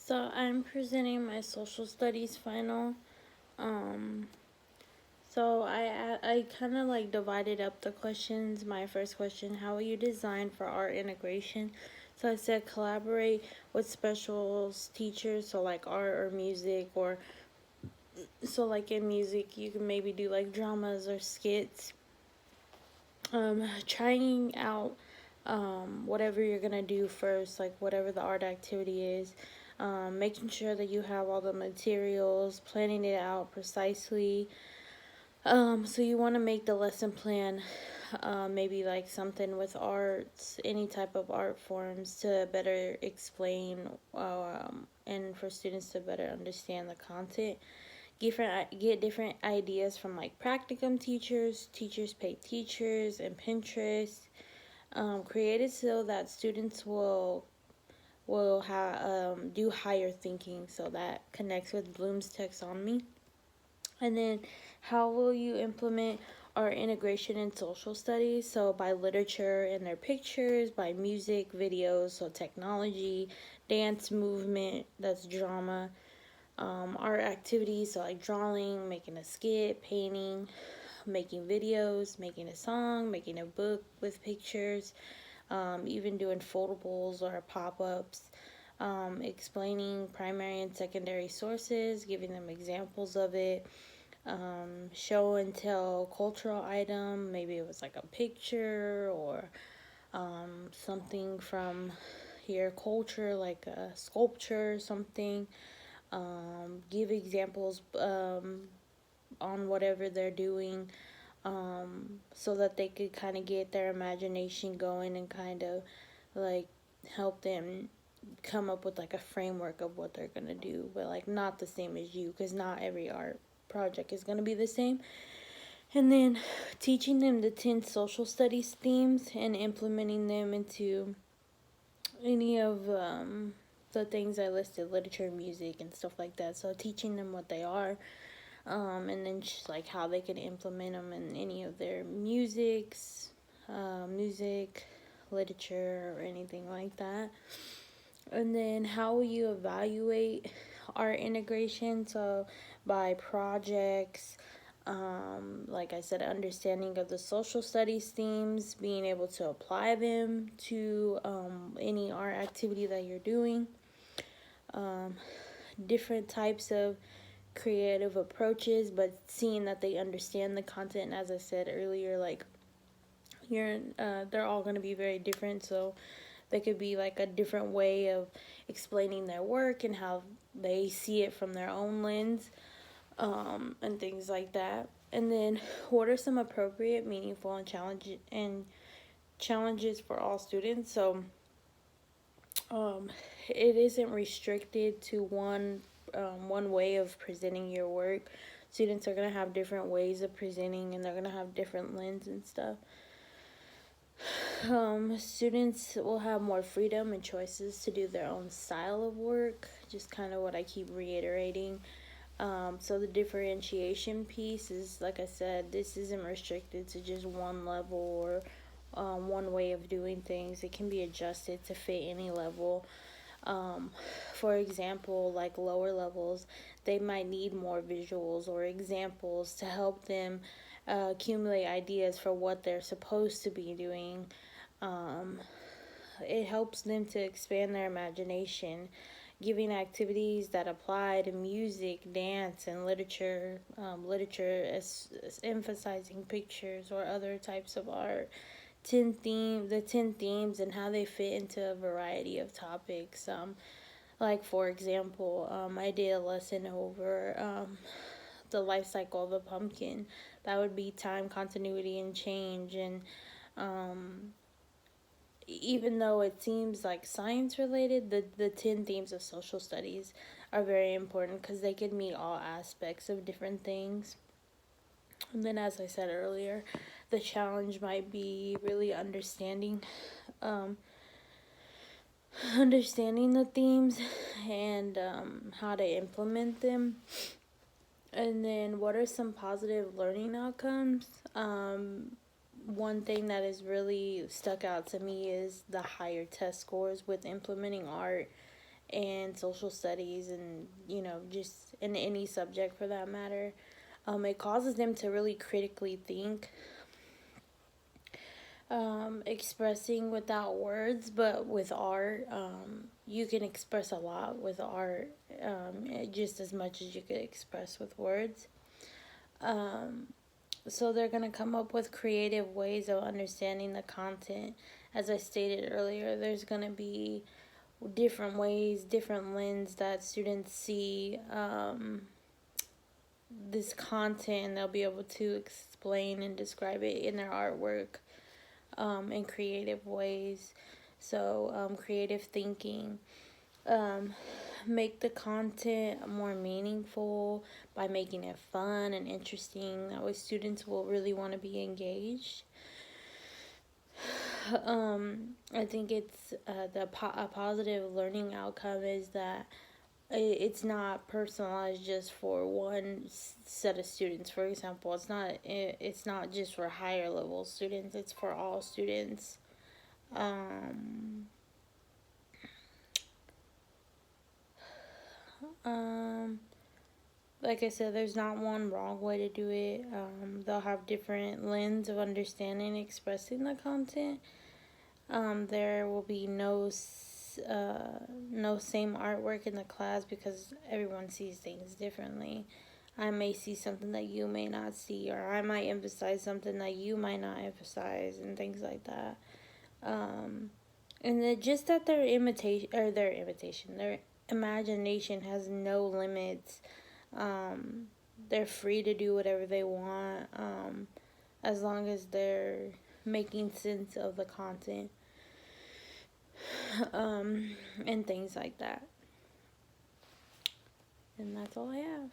So I'm presenting my social studies final. Um, so I kind of like divided up the questions. My first question: how will you design for art integration? So I said collaborate with special teachers, so like art or music, or so like in music you can maybe do like dramas or skits. Trying out whatever you're gonna do first, like whatever the art activity is, making sure that you have all the materials, planning it out precisely. So you want to make the lesson plan, maybe like something with arts, any type of art forms to better explain, and for students to better understand the content. Get different ideas from like practicum teachers, teachers pay teachers, and Pinterest. Create it so that students will have do higher thinking, so that connects with Bloom's taxonomy. And then, how will you implement our integration in social studies? So by literature and their pictures, by music, videos, so technology, dance, movement, that's drama, art activities, so like drawing, making a skit, painting, making videos, making a song, making a book with pictures, even doing foldables or pop-ups, explaining primary and secondary sources, giving them examples of it, show and tell cultural item, maybe it was like a picture or something from your culture, like a sculpture or something. Give examples on whatever they're doing, so that they could kind of get their imagination going and kind of like help them come up with like a framework of what they're gonna do, but like not the same as you, because not every art project is gonna be the same. And then teaching them the 10 social studies themes and implementing them into any of the things I listed: literature, music, and stuff like that. So teaching them what they are, and then just like how they can implement them in any of their music, literature, or anything like that. And then how will you evaluate art integration? So by projects, like I said, understanding of the social studies themes, being able to apply them to any art activity that you're doing, um, different types of creative approaches, but seeing that they understand the content. As I said earlier, like they're all going to be very different, so they could be like a different way of explaining their work and how they see it from their own lens, and things like that. And then, what are some appropriate, meaningful, and challenges for all students? So, um, it isn't restricted to one way of presenting your work. Students are gonna have different ways of presenting, and they're gonna have different lens and stuff. Students will have more freedom and choices to do their own style of work, just kind of what I keep reiterating. So the differentiation piece is, like I said, this isn't restricted to just one level or one way of doing things. It can be adjusted to fit any level. Um, for example, like lower levels, they might need more visuals or examples to help them accumulate ideas for what they're supposed to be doing. Um, it helps them to expand their imagination, giving activities that apply to music, dance, and literature. Literature as emphasizing pictures or other types of art. The 10 themes and how they fit into a variety of topics. Like for example, I did a lesson over the life cycle of a pumpkin. That would be time, continuity, and change. And um, even though it seems like science related, the 10 themes of social studies are very important because they can meet all aspects of different things. And then, as I said earlier, the challenge might be really um, understanding the themes and how to implement them. And then, what are some positive learning outcomes? One thing that has really stuck out to me is the higher test scores with implementing art and social studies, and just in any subject for that matter. It causes them to really critically think, expressing without words, but with art, you can express a lot with art, just as much as you could express with words. Um, so they're going to come up with creative ways of understanding the content. As I stated earlier, there's going to be different ways, different lens that students see this content, and they'll be able to explain and describe it in their artwork, in creative ways. So, creative thinking. Um, Make the content more meaningful by making it fun and interesting. That way, students will really want to be engaged. I think it's a positive learning outcome is that it's not personalized just for one set of students. For example, it's not just for higher level students, it's for all students. um um like I said, there's not one wrong way to do it. They'll have different lens of understanding and expressing the content. There will be no same artwork in the class because everyone sees things differently. I may see something that you may not see, or I might emphasize something that you might not emphasize, and things like that. And then just that their imagination has no limits. They're free to do whatever they want, as long as they're making sense of the content, and things like that. And that's all I have.